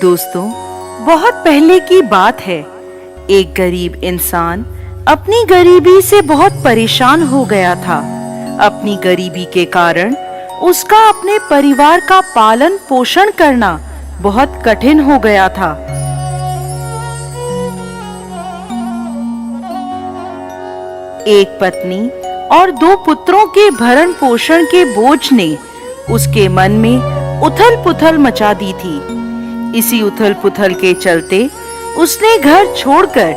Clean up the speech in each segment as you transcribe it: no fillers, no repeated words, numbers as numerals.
दोस्तों, बहुत पहले की बात है। एक गरीब इंसान अपनी गरीबी से बहुत परेशान हो गया था। अपनी गरीबी के कारण उसका अपने परिवार का पालन पोषण करना बहुत कठिन हो गया था। एक पत्नी और 2 पुत्रों के भरण पोषण के बोझ ने उसके मन में उथल पुथल मचा दी थी। इसी उथल पुथल के चलते उसने घर छोड़कर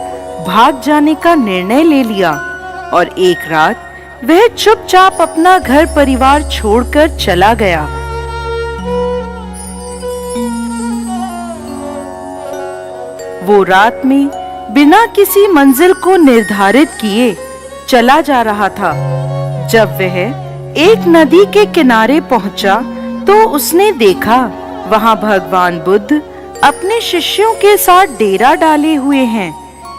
भाग जाने का निर्णय ले लिया और एक रात वह चुपचाप अपना घर परिवार छोड़कर चला गया। वो रात में बिना किसी मंजिल को निर्धारित किए चला जा रहा था। जब वह एक नदी के किनारे पहुंचा तो उसने देखा वहां भगवान बुद्ध अपने शिष्यों के साथ डेरा डाले हुए हैं।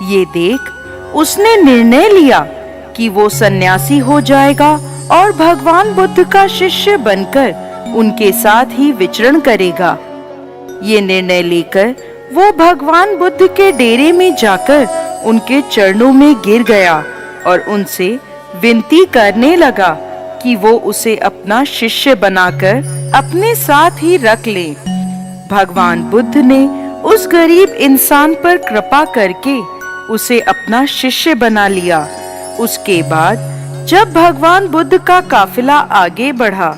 ये देख उसने निर्णय लिया कि वो सन्यासी हो जाएगा और भगवान बुद्ध का शिष्य बनकर उनके साथ ही विचरण करेगा। ये निर्णय लेकर वो भगवान बुद्ध के डेरे में जाकर उनके चरणों में गिर गया और उनसे विनती करने लगा कि वो उसे अपना शिष्य बनाकर अपने साथ ही रख ले। भगवान बुद्ध ने उस गरीब इंसान पर कृपा करके उसे अपना शिष्य बना लिया। उसके बाद जब भगवान बुद्ध का काफिला आगे बढ़ा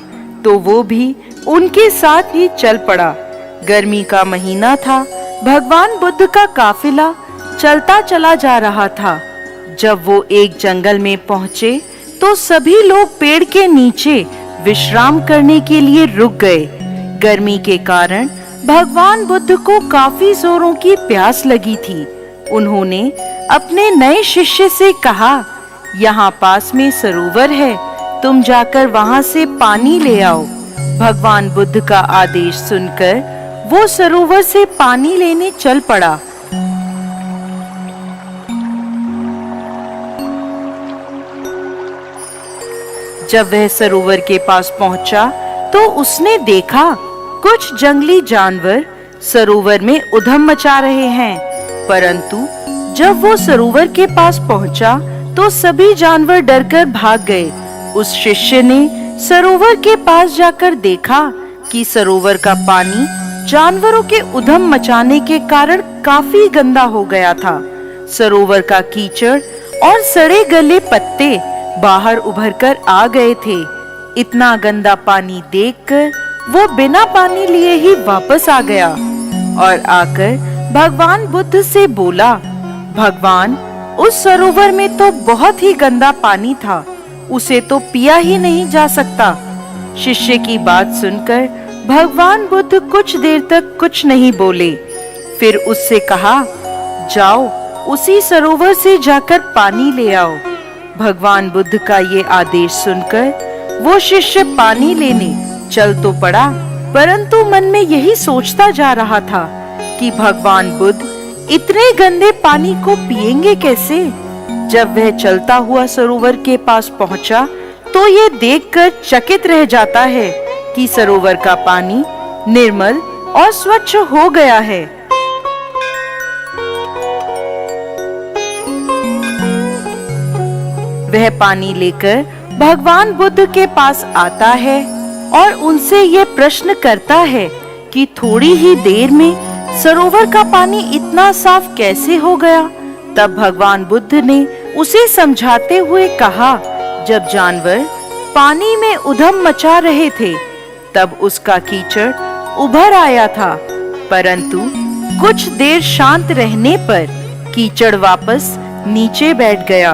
तो वो भी उनके साथ ही चल पड़ा। गर्मी का महीना था। भगवान बुद्ध का काफिला चलता चला जा रहा था। जब वो एक जंगल में पहुंचे तो सभी लोग पेड़ के नीचे विश्राम करने के लिए रुक गए। गर्मी के कारण भगवान बुद्ध को काफी जोरों की प्यास लगी थी। उन्होंने अपने नए शिष्य से कहा, यहाँ पास में सरोवर है, तुम जाकर वहां से पानी ले आओ। भगवान बुद्ध का आदेश सुनकर वो सरोवर से पानी लेने चल पड़ा। जब वह सरोवर के पास पहुंचा तो उसने देखा कुछ जंगली जानवर सरोवर में उधम मचा रहे हैं। परंतु जब वो सरोवर के पास पहुंचा तो सभी जानवर डरकर भाग गए। उस शिष्य ने सरोवर के पास जाकर देखा कि सरोवर का पानी जानवरों के उधम मचाने के कारण काफी गंदा हो गया था। सरोवर का कीचड़ और सड़े गले पत्ते बाहर उभरकर आ गए थे। इतना गंदा पानी देखकर वो बिना पानी लिए ही वापस आ गया और आकर भगवान बुद्ध से बोला, भगवान, उस सरोवर में तो बहुत ही गंदा पानी था, उसे तो पिया ही नहीं जा सकता। शिष्य की बात सुनकर भगवान बुद्ध कुछ देर तक कुछ नहीं बोले। फिर उससे कहा, जाओ उसी सरोवर से जाकर पानी ले आओ। भगवान बुद्ध का ये आदेश सुनकर वो शिष्य पानी लेने चल तो पड़ा, परंतु मन में यही सोचता जा रहा था कि भगवान बुद्ध इतने गंदे पानी को पिएंगे कैसे। जब वह चलता हुआ सरोवर के पास पहुंचा तो ये देखकर चकित रह जाता है कि सरोवर का पानी निर्मल और स्वच्छ हो गया है। वह पानी लेकर भगवान बुद्ध के पास आता है और उनसे ये प्रश्न करता है कि थोड़ी ही देर में सरोवर का पानी इतना साफ कैसे हो गया। तब भगवान बुद्ध ने उसे समझाते हुए कहा, जब जानवर पानी में उधम मचा रहे थे तब उसका कीचड़ उभर आया था, परंतु कुछ देर शांत रहने पर कीचड़ वापस नीचे बैठ गया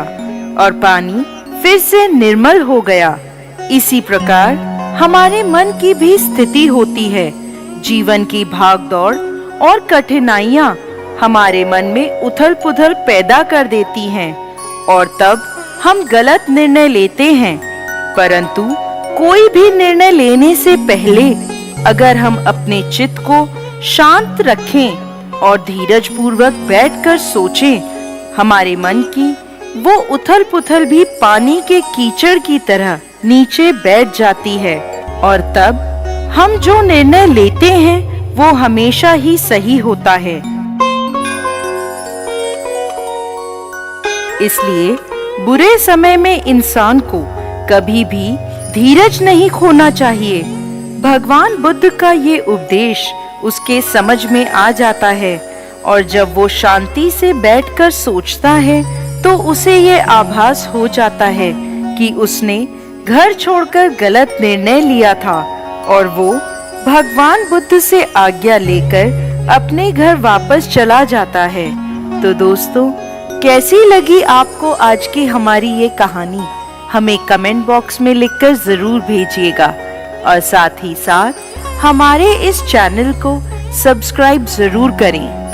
और पानी फिर से निर्मल हो गया। इसी प्रकार हमारे मन की भी स्थिति होती है। जीवन की भागदौड़ और कठिनाइयां हमारे मन में उथल पुथल पैदा कर देती हैं और तब हम गलत निर्णय लेते हैं। परंतु कोई भी निर्णय लेने से पहले अगर हम अपने चित्त को शांत रखें और धीरज पूर्वक बैठकर सोचें, हमारे मन की वो उथल पुथल भी पानी के कीचड़ की तरह नीचे बैठ जाती है और तब हम जो निर्णय लेते हैं वो हमेशा ही सही होता है। इसलिए बुरे समय में इंसान को कभी भी धीरज नहीं खोना चाहिए। भगवान बुद्ध का ये उपदेश उसके समझ में आ जाता है और जब वो शांति से बैठकर सोचता है तो उसे ये आभास हो जाता है कि उसने घर छोड़कर गलत निर्णय लिया था और वो भगवान बुद्ध से आज्ञा लेकर अपने घर वापस चला जाता है। तो दोस्तों, कैसी लगी आपको आज की हमारी ये कहानी? हमें कमेंट बॉक्स में लिखकर जरूर भेजिएगा और साथ ही साथ हमारे इस चैनल को सब्सक्राइब जरूर करें।